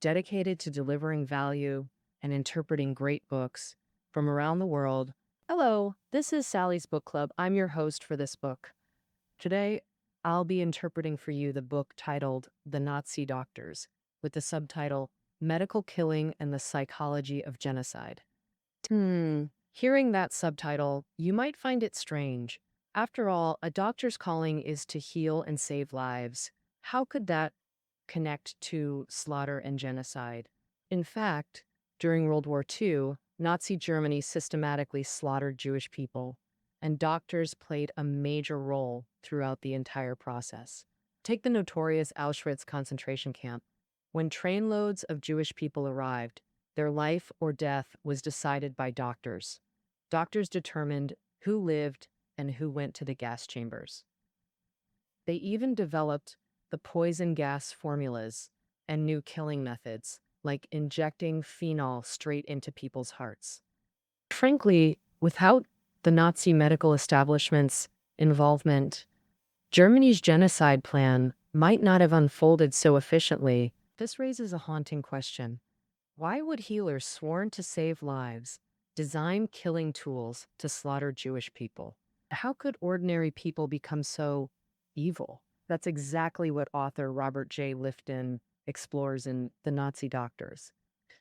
dedicated to delivering value and interpreting great books from around the world. Hello, this is Sally's Book Club. I'm your host for this book. Today, I'll be interpreting for you the book titled The Nazi Doctors, with the subtitle Medical Killing and the Psychology of Genocide. Hearing that subtitle, you might find it strange. After all, a doctor's calling is to heal and save lives. How could that connect to slaughter and genocide? In fact, during World War II, Nazi Germany systematically slaughtered Jewish people, and doctors played a major role throughout the entire process. Take the notorious Auschwitz concentration camp. When trainloads of Jewish people arrived, their life or death was decided by doctors. Doctors determined who lived and who went to the gas chambers. They even developed the poison gas formulas and new killing methods, like injecting phenol straight into people's hearts. Frankly, without the Nazi medical establishment's involvement, Germany's genocide plan might not have unfolded so efficiently. This raises a haunting question. Why would healers sworn to save lives design killing tools to slaughter Jewish people? How could ordinary people become so evil? That's exactly what author Robert J. Lifton explores in The Nazi Doctors.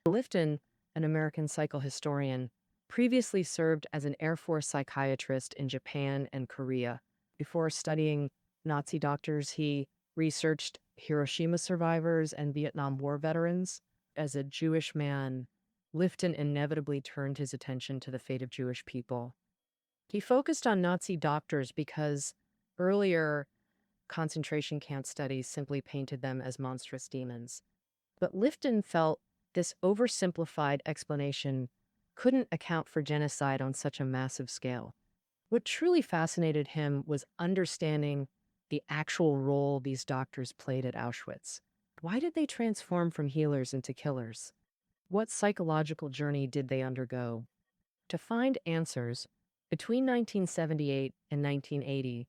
Lifton, an American psychohistorian, previously served as an Air Force psychiatrist in Japan and Korea. Before studying Nazi doctors, he researched Hiroshima survivors and Vietnam War veterans. As a Jewish man, Lifton inevitably turned his attention to the fate of Jewish people. He focused on Nazi doctors because earlier concentration camp studies simply painted them as monstrous demons. But Lifton felt this oversimplified explanation couldn't account for genocide on such a massive scale. What truly fascinated him was understanding the actual role these doctors played at Auschwitz. Why did they transform from healers into killers? What psychological journey did they undergo? To find answers, between 1978 and 1980,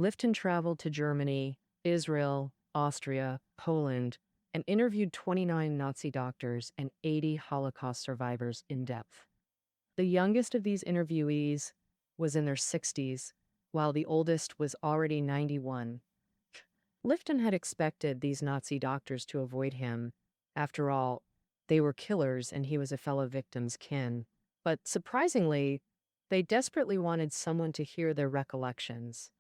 Lifton traveled to Germany, Israel, Austria, Poland, and interviewed 29 Nazi doctors and 80 Holocaust survivors in depth. The youngest of these interviewees was in their 60s, while the oldest was already 91. Lifton had expected these Nazi doctors to avoid him. After all, they were killers and he was a fellow victim's kin. But surprisingly, they desperately wanted someone to hear their recollections.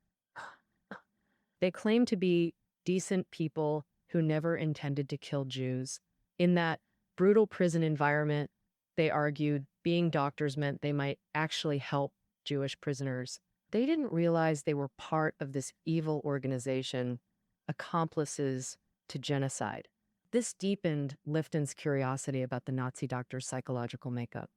They claimed to be decent people who never intended to kill Jews. In that brutal prison environment, they argued being doctors meant they might actually help Jewish prisoners. They didn't realize they were part of this evil organization, accomplices to genocide. This deepened Lifton's curiosity about the Nazi doctor's psychological makeup.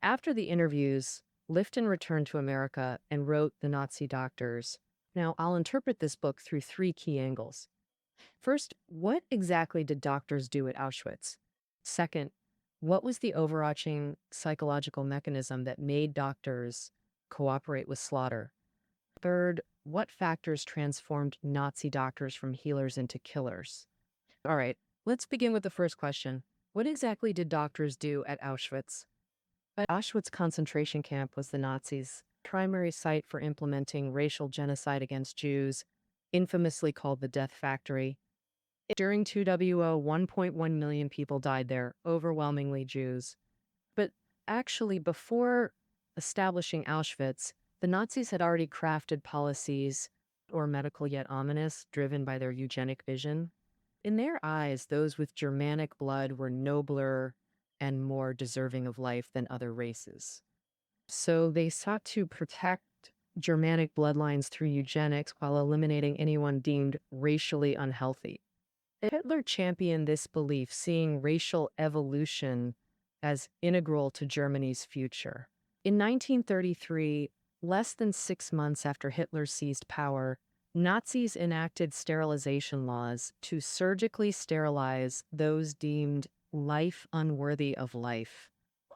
After the interviews, Lifton returned to America and wrote The Nazi Doctors. Now, I'll interpret this book through three key angles. First, what exactly did doctors do at Auschwitz? Second, what was the overarching psychological mechanism that made doctors cooperate with slaughter? Third, what factors transformed Nazi doctors from healers into killers? All right, let's begin with the first question. What exactly did doctors do at Auschwitz? Auschwitz concentration camp was the Nazis' primary site for implementing racial genocide against Jews, infamously called the Death Factory. During 2WO, 1.1 million people died there, overwhelmingly Jews. But actually, before establishing Auschwitz, the Nazis had already crafted policies, or medical yet ominous, driven by their eugenic vision. In their eyes, those with Germanic blood were nobler and more deserving of life than other races. So they sought to protect Germanic bloodlines through eugenics while eliminating anyone deemed racially unhealthy. Hitler championed this belief, seeing racial evolution as integral to Germany's future. In 1933, less than 6 months after Hitler seized power, Nazis enacted sterilization laws to surgically sterilize those deemed life unworthy of life.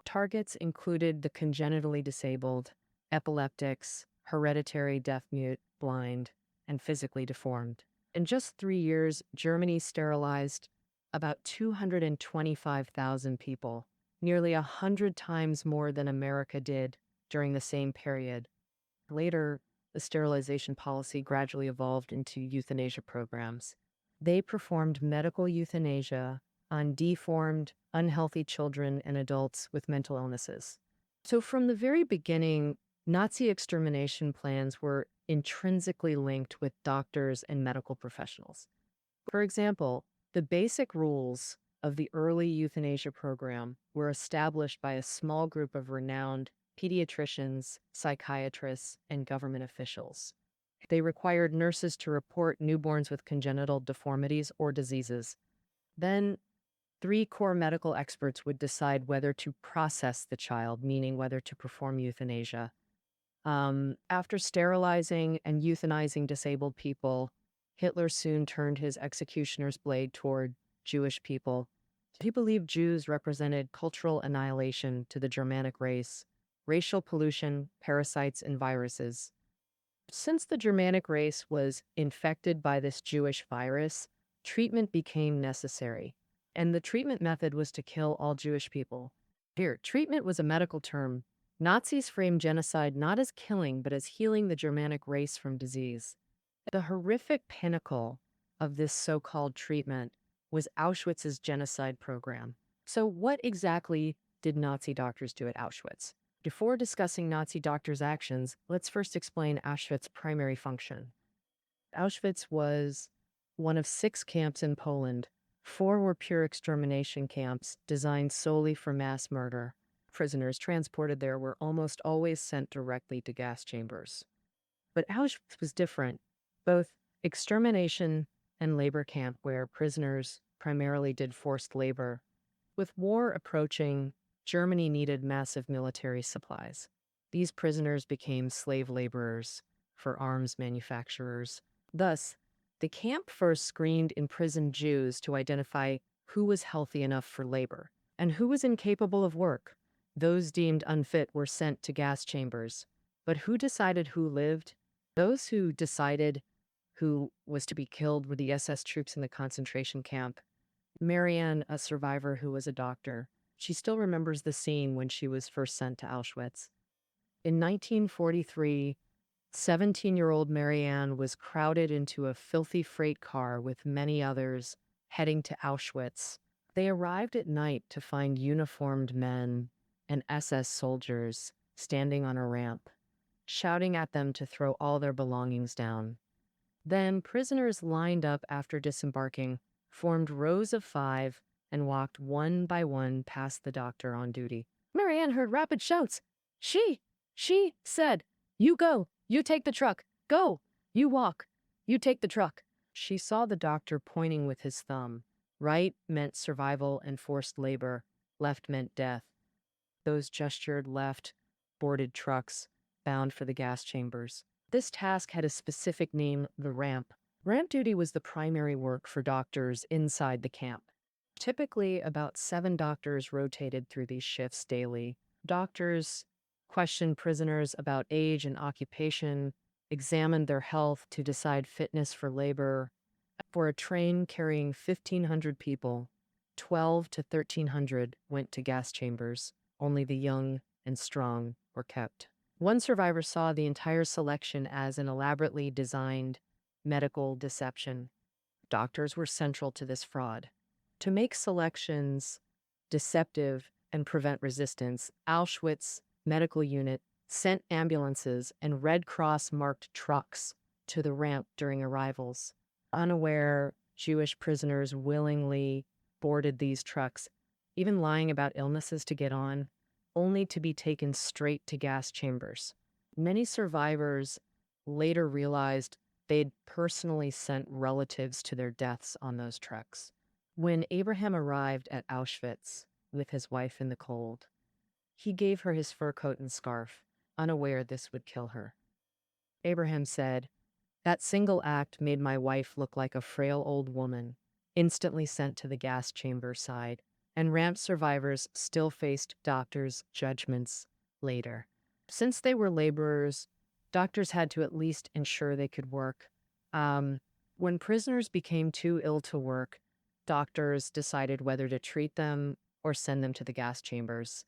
Targets included the congenitally disabled, epileptics, hereditary deaf-mute, blind, and physically deformed. In just 3 years, Germany sterilized about 225,000 people, nearly 100 times more than America did during the same period. Later, the sterilization policy gradually evolved into euthanasia programs. They performed medical euthanasia on deformed, unhealthy children and adults with mental illnesses. So, from the very beginning, Nazi extermination plans were intrinsically linked with doctors and medical professionals. For example, the basic rules of the early euthanasia program were established by a small group of renowned pediatricians, psychiatrists, and government officials. They required nurses to report newborns with congenital deformities or diseases. Then, three core medical experts would decide whether to process the child, meaning whether to perform euthanasia. After sterilizing and euthanizing disabled people, Hitler soon turned his executioner's blade toward Jewish people. He believed Jews represented cultural annihilation to the Germanic race, racial pollution, parasites, and viruses. Since the Germanic race was infected by this Jewish virus, treatment became necessary. And the treatment method was to kill all Jewish people. Here, treatment was a medical term. Nazis framed genocide not as killing, but as healing the Germanic race from disease. The horrific pinnacle of this so-called treatment was Auschwitz's genocide program. So what exactly did Nazi doctors do at Auschwitz? Before discussing Nazi doctors' actions, let's first explain Auschwitz's primary function. Auschwitz was one of 6 camps in Poland. 4 were pure extermination camps designed solely for mass murder. Prisoners transported there were almost always sent directly to gas chambers. But Auschwitz was different. Both extermination and labor camp where prisoners primarily did forced labor. With war approaching, Germany needed massive military supplies. These prisoners became slave laborers for arms manufacturers. Thus, the camp first screened imprisoned Jews to identify who was healthy enough for labor and who was incapable of work. Those deemed unfit were sent to gas chambers. But who decided who lived? Those who decided who was to be killed were the SS troops in the concentration camp. Marianne, a survivor who was a doctor, she still remembers the scene when she was first sent to Auschwitz. In 1943, 17-year-old Marianne was crowded into a filthy freight car with many others heading to Auschwitz. They arrived at night to find uniformed men and SS soldiers standing on a ramp, shouting at them to throw all their belongings down. Then prisoners lined up after disembarking, formed rows of 5, and walked one by one past the doctor on duty. Marianne heard rapid shouts. She said, "You go, you take the truck, go, you walk, you take the truck." She saw the doctor pointing with his thumb. Right meant survival and forced labor, left meant death. Those gestured left boarded trucks bound for the gas chambers. This task had a specific name, the ramp. Ramp duty was the primary work for doctors inside the camp. Typically, about 7 doctors rotated through these shifts daily. Doctors questioned prisoners about age and occupation, examined their health to decide fitness for labor. For a train carrying 1,500 people, 12 to 1,300 went to gas chambers. Only the young and strong were kept. One survivor saw the entire selection as an elaborately designed medical deception. Doctors were central to this fraud. To make selections deceptive and prevent resistance, Auschwitz Medical Unit sent ambulances and Red Cross-marked trucks to the ramp during arrivals. Unaware, Jewish prisoners willingly boarded these trucks, even lying about illnesses to get on, only to be taken straight to gas chambers. Many survivors later realized they'd personally sent relatives to their deaths on those trucks. When Abraham arrived at Auschwitz with his wife in the cold, he gave her his fur coat and scarf, unaware this would kill her. Abraham said, "That single act made my wife look like a frail old woman," instantly sent to the gas chamber side, and ramp survivors still faced doctors' judgments later. Since they were laborers, doctors had to at least ensure they could work. When prisoners became too ill to work, doctors decided whether to treat them or send them to the gas chambers.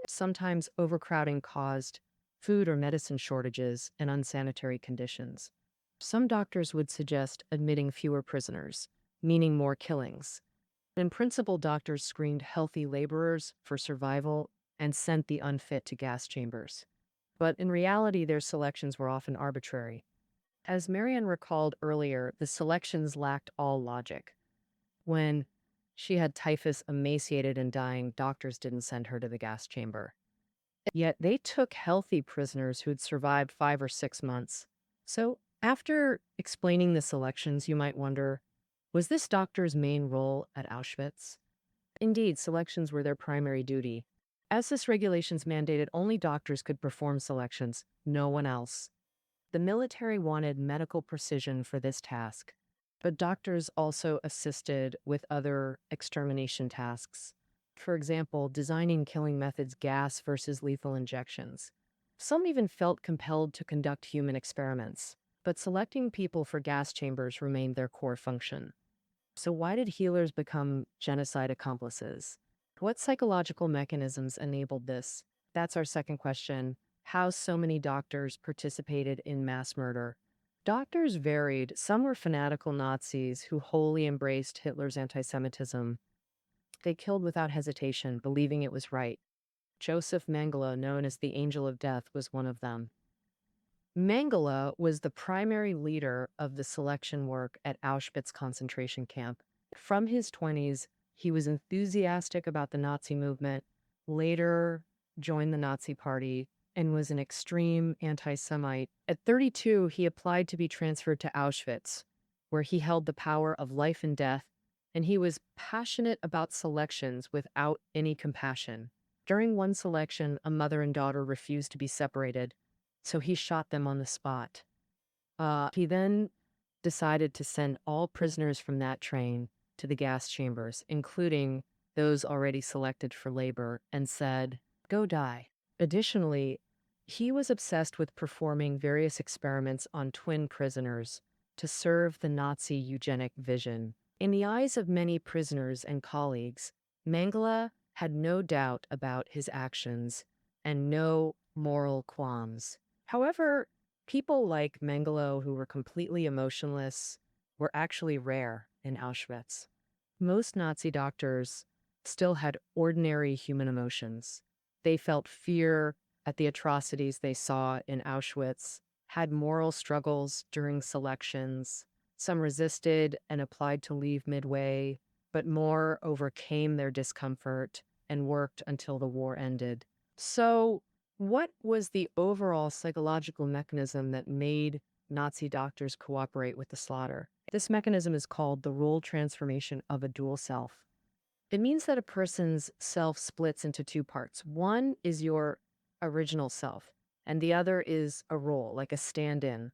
Sometimes overcrowding caused food or medicine shortages and unsanitary conditions. Some doctors would suggest admitting fewer prisoners, meaning more killings. In principle, doctors screened healthy laborers for survival and sent the unfit to gas chambers. But in reality, their selections were often arbitrary. As Marianne recalled earlier, the selections lacked all logic. When she had typhus, emaciated and dying, doctors didn't send her to the gas chamber. Yet they took healthy prisoners who'd survived 5 or 6 months. So, after explaining the selections, you might wonder, was this doctor's main role at Auschwitz? Indeed, selections were their primary duty. As this regulations mandated, only doctors could perform selections, no one else. The military wanted medical precision for this task, but doctors also assisted with other extermination tasks. For example, designing killing methods, gas versus lethal injections. Some even felt compelled to conduct human experiments, but selecting people for gas chambers remained their core function. So why did healers become genocide accomplices? What psychological mechanisms enabled this? That's our second question. How so many doctors participated in mass murder? Doctors varied. Some were fanatical Nazis who wholly embraced Hitler's anti-Semitism. They killed without hesitation, believing it was right. Joseph Mengele, known as the Angel of Death, was one of them. Mengele was the primary leader of the selection work at Auschwitz concentration camp. From his 20s, he was enthusiastic about the Nazi movement, later joined the Nazi Party, and was an extreme anti-Semite. At 32, he applied to be transferred to Auschwitz, where he held the power of life and death, and he was passionate about selections without any compassion. During one selection, a mother and daughter refused to be separated, so he shot them on the spot. He then decided to send all prisoners from that train to the gas chambers, including those already selected for labor, and said, "Go die." Additionally, he was obsessed with performing various experiments on twin prisoners to serve the Nazi eugenic vision. In the eyes of many prisoners and colleagues, Mengele had no doubt about his actions and no moral qualms. However, people like Mengele, who were completely emotionless, were actually rare in Auschwitz. Most Nazi doctors still had ordinary human emotions. They felt fear at the atrocities they saw in Auschwitz, had moral struggles during selections. Some resisted and applied to leave midway, but more overcame their discomfort and worked until the war ended. So, what was the overall psychological mechanism that made Nazi doctors cooperate with the slaughter? This mechanism is called the role transformation of a dual self. It means that a person's self splits into two parts. One is your original self, and the other is a role, like a stand-in.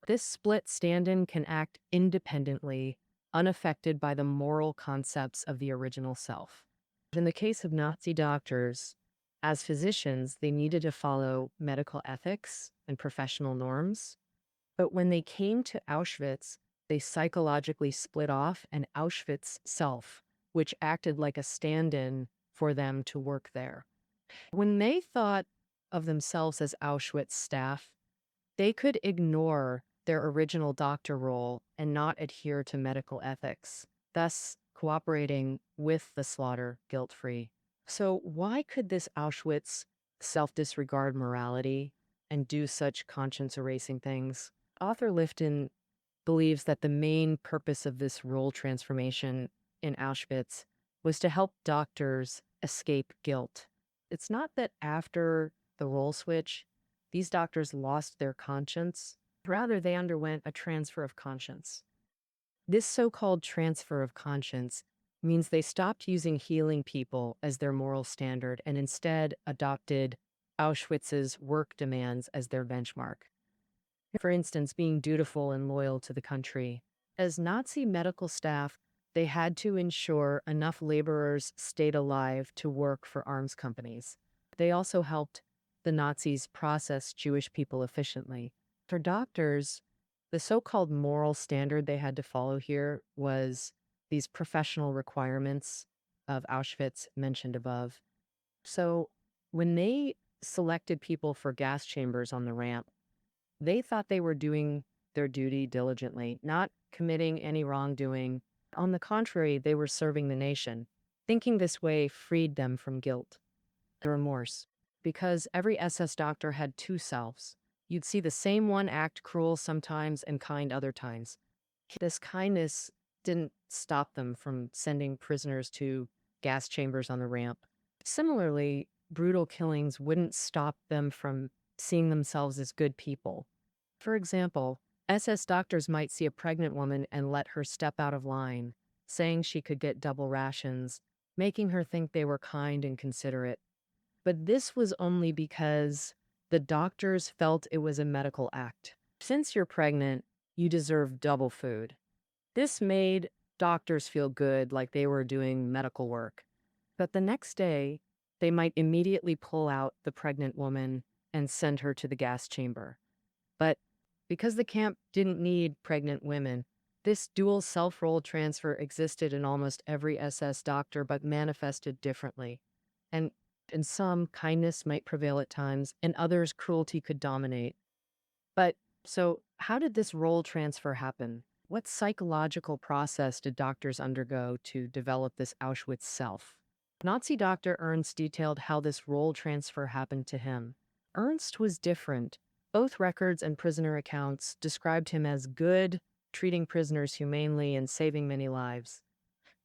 This split stand-in can act independently, unaffected by the moral concepts of the original self. In the case of Nazi doctors, as physicians, they needed to follow medical ethics and professional norms. But when they came to Auschwitz, they psychologically split off an Auschwitz self, which acted like a stand-in for them to work there. When they thought of themselves as Auschwitz staff, they could ignore their original doctor role and not adhere to medical ethics, thus cooperating with the slaughter guilt-free. So why could this Auschwitz self-disregard morality and do such conscience-erasing things? Author Lifton believes that the main purpose of this role transformation in Auschwitz was to help doctors escape guilt. It's not that after the role switch, these doctors lost their conscience. Rather, they underwent a transfer of conscience. This so-called transfer of conscience means they stopped using healing people as their moral standard and instead adopted Auschwitz's work demands as their benchmark. For instance, being dutiful and loyal to the country. As Nazi medical staff, they had to ensure enough laborers stayed alive to work for arms companies. They also helped the Nazis process Jewish people efficiently. For doctors, the so-called moral standard they had to follow here was these professional requirements of Auschwitz mentioned above. So when they selected people for gas chambers on the ramp, they thought they were doing their duty diligently, not committing any wrongdoing. On the contrary, they were serving the nation. Thinking this way freed them from guilt and remorse, because every SS doctor had two selves. You'd see the same one act cruel sometimes and kind other times. This kindness didn't stop them from sending prisoners to gas chambers on the ramp. Similarly, brutal killings wouldn't stop them from seeing themselves as good people. For example, SS doctors might see a pregnant woman and let her step out of line, saying she could get double rations, making her think they were kind and considerate. But this was only because the doctors felt it was a medical act. Since you're pregnant, you deserve double food. This made doctors feel good, like they were doing medical work. But the next day, they might immediately pull out the pregnant woman and send her to the gas chamber. But because the camp didn't need pregnant women, this dual self-role transfer existed in almost every SS doctor, but manifested differently. And in some, kindness might prevail at times, and others, cruelty could dominate. But so, how did this role transfer happen? What psychological process did doctors undergo to develop this Auschwitz self? Nazi doctor Ernst detailed how this role transfer happened to him. Ernst was different. Both records and prisoner accounts described him as good, treating prisoners humanely and saving many lives.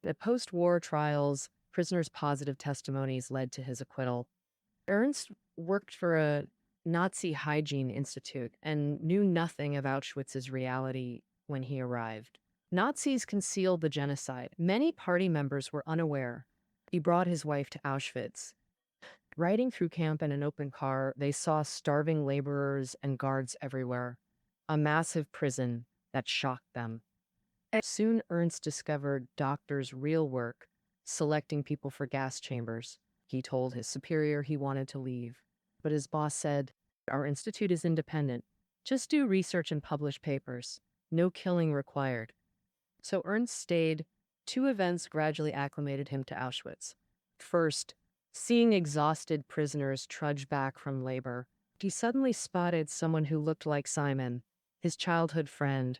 The post-war trials, prisoners' positive testimonies led to his acquittal. Ernst worked for a Nazi hygiene institute and knew nothing of Auschwitz's reality when he arrived. Nazis concealed the genocide. Many party members were unaware. He brought his wife to Auschwitz. Riding through camp in an open car, they saw starving laborers and guards everywhere. A massive prison that shocked them. Soon Ernst discovered doctors' real work, selecting people for gas chambers. He told his superior he wanted to leave, but his boss said, "Our institute is independent. Just do research and publish papers. No killing required." So Ernst stayed. Two events gradually acclimated him to Auschwitz. First, seeing exhausted prisoners trudge back from labor, he suddenly spotted someone who looked like Simon, his childhood friend.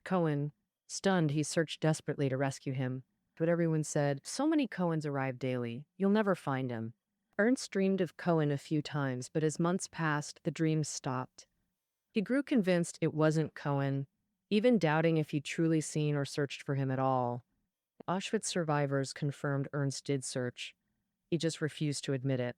Cohen. Stunned, he searched desperately to rescue him. But everyone said, "So many Cohens arrive daily. You'll never find him." Ernst dreamed of Cohen a few times, but as months passed, the dreams stopped. He grew convinced it wasn't Cohen, even doubting if he'd truly seen or searched for him at all. Auschwitz survivors confirmed Ernst did search. He just refused to admit it.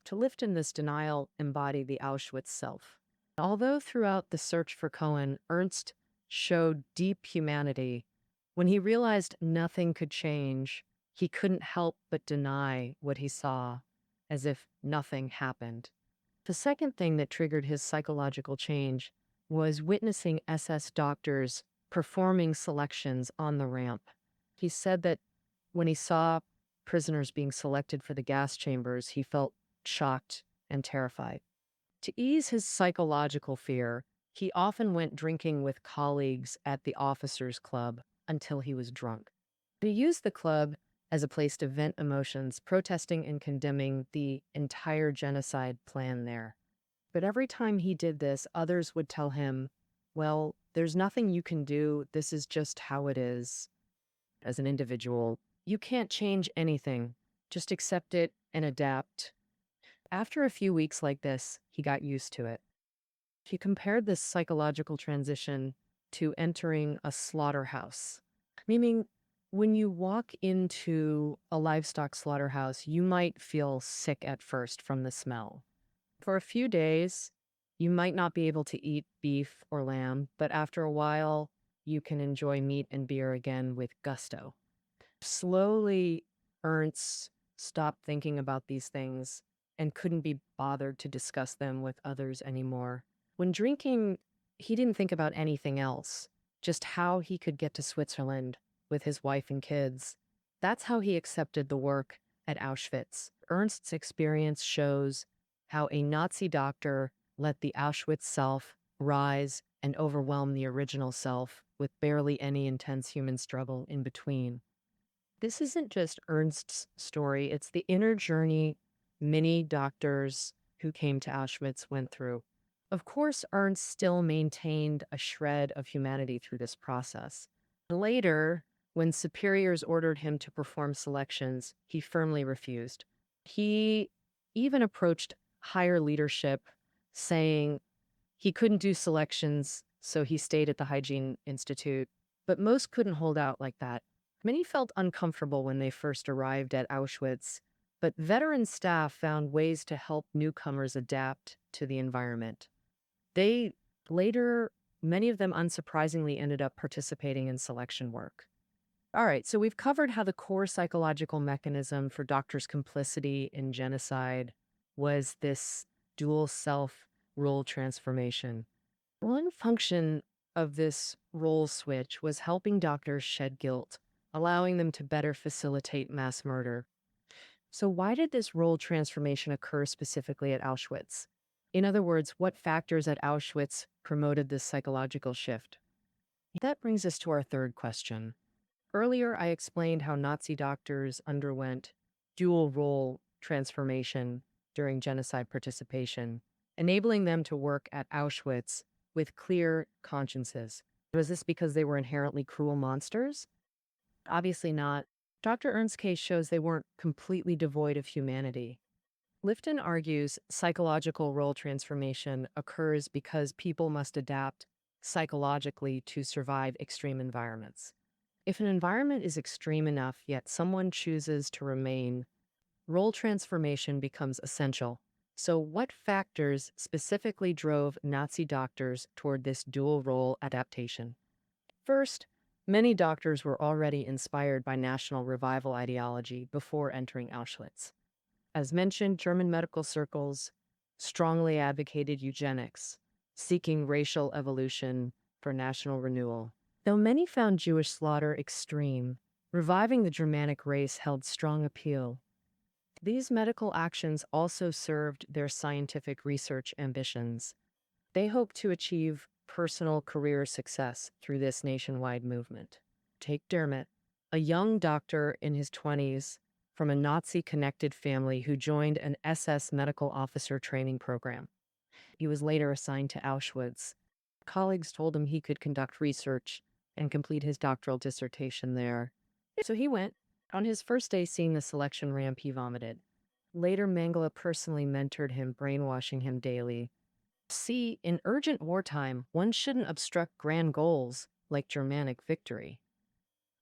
To live in this denial embodied the Auschwitz self. Although throughout the search for Cohen, Ernst showed deep humanity, when he realized nothing could change, he couldn't help but deny what he saw, as if nothing happened. The second thing that triggered his psychological change was witnessing SS doctors performing selections on the ramp. He said that when he saw prisoners being selected for the gas chambers, he felt shocked and terrified. To ease his psychological fear, he often went drinking with colleagues at the officers' club until he was drunk. He used the club as a place to vent emotions, protesting and condemning the entire genocide plan there. But every time he did this, others would tell him, "Well, there's nothing you can do. This is just how it is. As an individual, you can't change anything. Just accept it and adapt." After a few weeks like this, he got used to it. He compared this psychological transition to entering a slaughterhouse, meaning when you walk into a livestock slaughterhouse, you might feel sick at first from the smell. For a few days, you might not be able to eat beef or lamb, but after a while, you can enjoy meat and beer again with gusto. Slowly, Ernst stopped thinking about these things and couldn't be bothered to discuss them with others anymore. When drinking, he didn't think about anything else, just how he could get to Switzerland with his wife and kids. That's how he accepted the work at Auschwitz. Ernst's experience shows how a Nazi doctor let the Auschwitz self rise and overwhelm the original self with barely any intense human struggle in between. This isn't just Ernst's story, it's the inner journey many doctors who came to Auschwitz went through. Of course, Ernst still maintained a shred of humanity through this process. Later, when superiors ordered him to perform selections, he firmly refused. He even approached higher leadership, saying he couldn't do selections, so he stayed at the Hygiene Institute. But most couldn't hold out like that. Many felt uncomfortable when they first arrived at Auschwitz, but veteran staff found ways to help newcomers adapt to the environment. They later, many of them unsurprisingly, ended up participating in selection work. All right, so we've covered how the core psychological mechanism for doctors' complicity in genocide was this dual self role transformation. One function of this role switch was helping doctors shed guilt, allowing them to better facilitate mass murder. So, why did this role transformation occur specifically at Auschwitz? In other words, what factors at Auschwitz promoted this psychological shift? That brings us to our third question. Earlier, I explained how Nazi doctors underwent dual role transformation during genocide participation, enabling them to work at Auschwitz with clear consciences. Was this because they were inherently cruel monsters? Obviously not. Dr. Ernst's case shows they weren't completely devoid of humanity. Lifton argues psychological role transformation occurs because people must adapt psychologically to survive extreme environments. If an environment is extreme enough, yet someone chooses to remain, role transformation becomes essential. So, what factors specifically drove Nazi doctors toward this dual role adaptation? First, many doctors were already inspired by national revival ideology before entering Auschwitz. As mentioned, German medical circles strongly advocated eugenics, seeking racial evolution for national renewal. Though many found Jewish slaughter extreme, reviving the Germanic race held strong appeal. These medical actions also served their scientific research ambitions. They hoped to achieve personal career success through this nationwide movement. Take Dermot, a young doctor in his 20s from a Nazi-connected family who joined an SS medical officer training program. He was later assigned to Auschwitz. Colleagues told him he could conduct research and complete his doctoral dissertation there. So he went. On his first day seeing the selection ramp, he vomited. Later, Mengele personally mentored him, brainwashing him daily. See, in urgent wartime, one shouldn't obstruct grand goals like Germanic victory.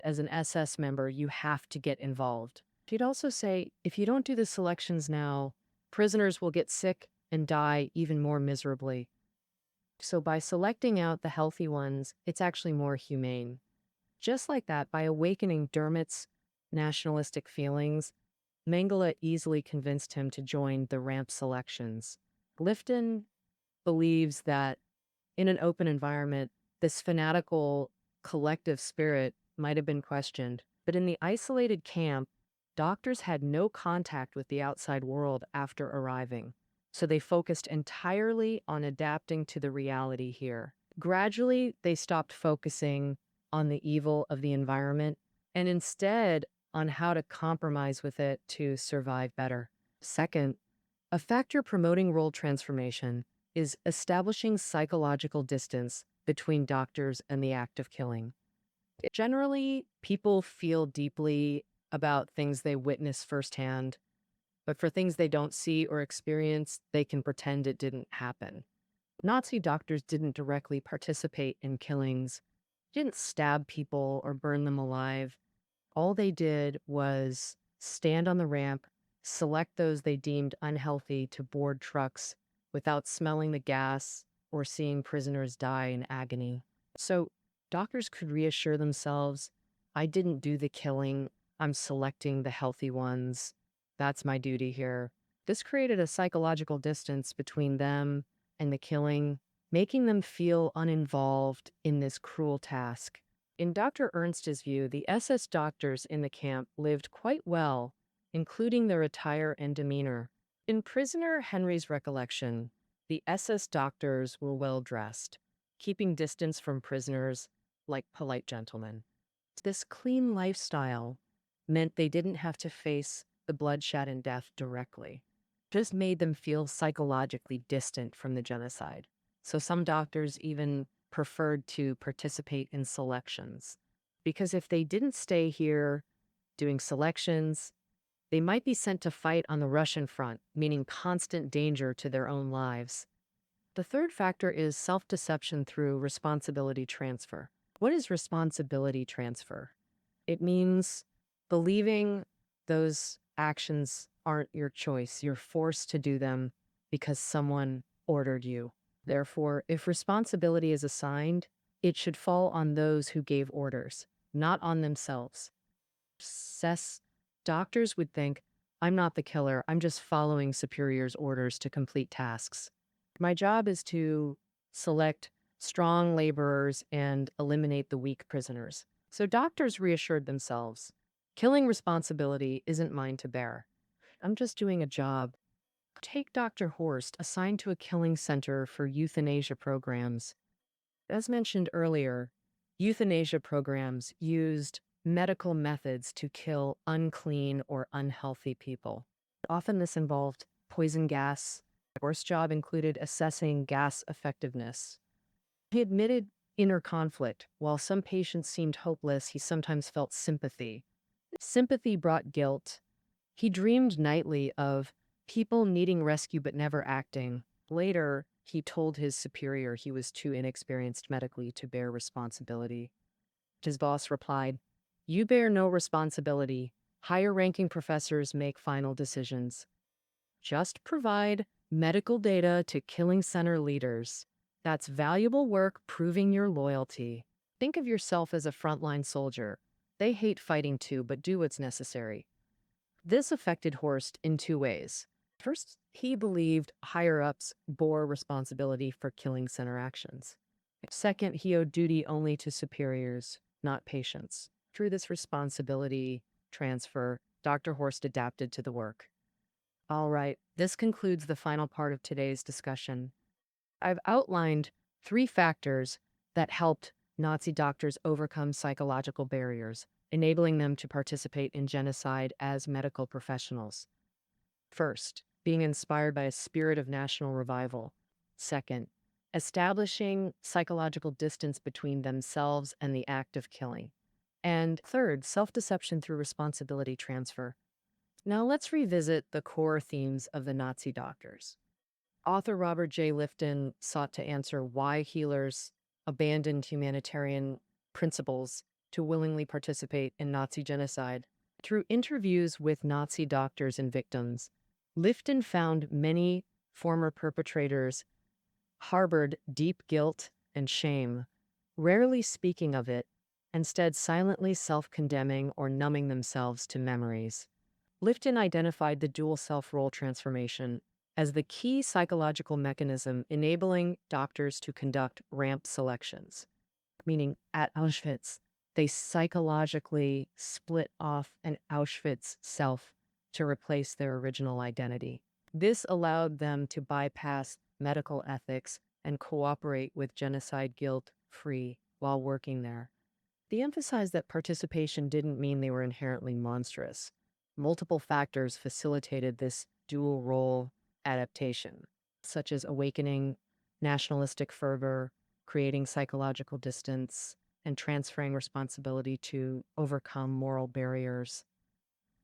As an SS member, you have to get involved. He'd also say, if you don't do the selections now, prisoners will get sick and die even more miserably. So by selecting out the healthy ones, it's actually more humane. Just like that, by awakening Dermot's nationalistic feelings, Mengele easily convinced him to join the ramp selections. Lifton believes that in an open environment, this fanatical collective spirit might have been questioned. But in the isolated camp, doctors had no contact with the outside world after arriving. So they focused entirely on adapting to the reality here. Gradually, they stopped focusing on the evil of the environment and instead on how to compromise with it to survive better. Second, a factor promoting role transformation is establishing psychological distance between doctors and the act of killing. Generally, people feel deeply about things they witness firsthand, but for things they don't see or experience, they can pretend it didn't happen. Nazi doctors didn't directly participate in killings, didn't stab people or burn them alive. All they did was stand on the ramp, select those they deemed unhealthy to board trucks without smelling the gas or seeing prisoners die in agony. So doctors could reassure themselves, I didn't do the killing, I'm selecting the healthy ones. That's my duty here. This created a psychological distance between them and the killing, making them feel uninvolved in this cruel task. In Dr. Ernst's view, the SS doctors in the camp lived quite well, including their attire and demeanor. In prisoner Henry's recollection, the SS doctors were well dressed, keeping distance from prisoners like polite gentlemen. This clean lifestyle meant they didn't have to face the bloodshed and death directly. Just made them feel psychologically distant from the genocide. So some doctors even preferred to participate in selections. Because if they didn't stay here doing selections, they might be sent to fight on the Russian front, meaning constant danger to their own lives. The third factor is self-deception through responsibility transfer. What is responsibility transfer? It means believing those actions aren't your choice. You're forced to do them because someone ordered you. Therefore, if responsibility is assigned, it should fall on those who gave orders, not on themselves. Doctors would think, I'm not the killer, I'm just following superior's orders to complete tasks. My job is to select strong laborers and eliminate the weak prisoners. So doctors reassured themselves, killing responsibility isn't mine to bear. I'm just doing a job. Take Dr. Horst, assigned to a killing center for euthanasia programs. As mentioned earlier, euthanasia programs used medical methods to kill unclean or unhealthy people. Often this involved poison gas. Horst's job included assessing gas effectiveness. He admitted inner conflict. While some patients seemed hopeless, he sometimes felt sympathy. Sympathy brought guilt. He dreamed nightly of people needing rescue but never acting. Later, he told his superior he was too inexperienced medically to bear responsibility. His boss replied, "You bear no responsibility. Higher-ranking professors make final decisions. Just provide medical data to killing center leaders. That's valuable work proving your loyalty. Think of yourself as a frontline soldier. They hate fighting too, but do what's necessary." This affected Horst in two ways. First, he believed higher-ups bore responsibility for killing center actions. Second, he owed duty only to superiors, not patients. Through this responsibility transfer, Dr. Horst adapted to the work. All right, this concludes the final part of today's discussion. I've outlined 3 factors that helped Nazi doctors overcome psychological barriers, enabling them to participate in genocide as medical professionals. First, being inspired by a spirit of national revival. Second, establishing psychological distance between themselves and the act of killing. And third, self-deception through responsibility transfer. Now let's revisit the core themes of the Nazi doctors. Author Robert J. Lifton sought to answer why healers abandoned humanitarian principles to willingly participate in Nazi genocide. Through interviews with Nazi doctors and victims, Lifton found many former perpetrators harbored deep guilt and shame, rarely speaking of it, instead silently self-condemning or numbing themselves to memories. Lifton identified the dual self-role transformation as the key psychological mechanism enabling doctors to conduct ramp selections, meaning at Auschwitz, they psychologically split off an Auschwitz self to replace their original identity. This allowed them to bypass medical ethics and cooperate with genocide guilt-free while working there. They emphasized that participation didn't mean they were inherently monstrous. Multiple factors facilitated this dual role adaptation, such as awakening nationalistic fervor, creating psychological distance, and transferring responsibility to overcome moral barriers.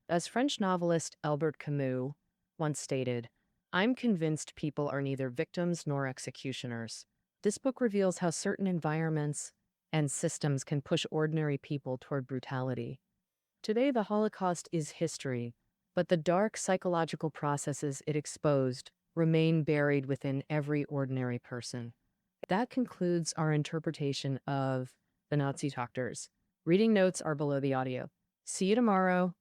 As French novelist Albert Camus once stated, "I'm convinced people are neither victims nor executioners." This book reveals how certain environments and systems can push ordinary people toward brutality. Today, the Holocaust is history, but the dark psychological processes it exposed remain buried within every ordinary person. That concludes our interpretation of the Nazi doctors. Reading notes are below the audio. See you tomorrow.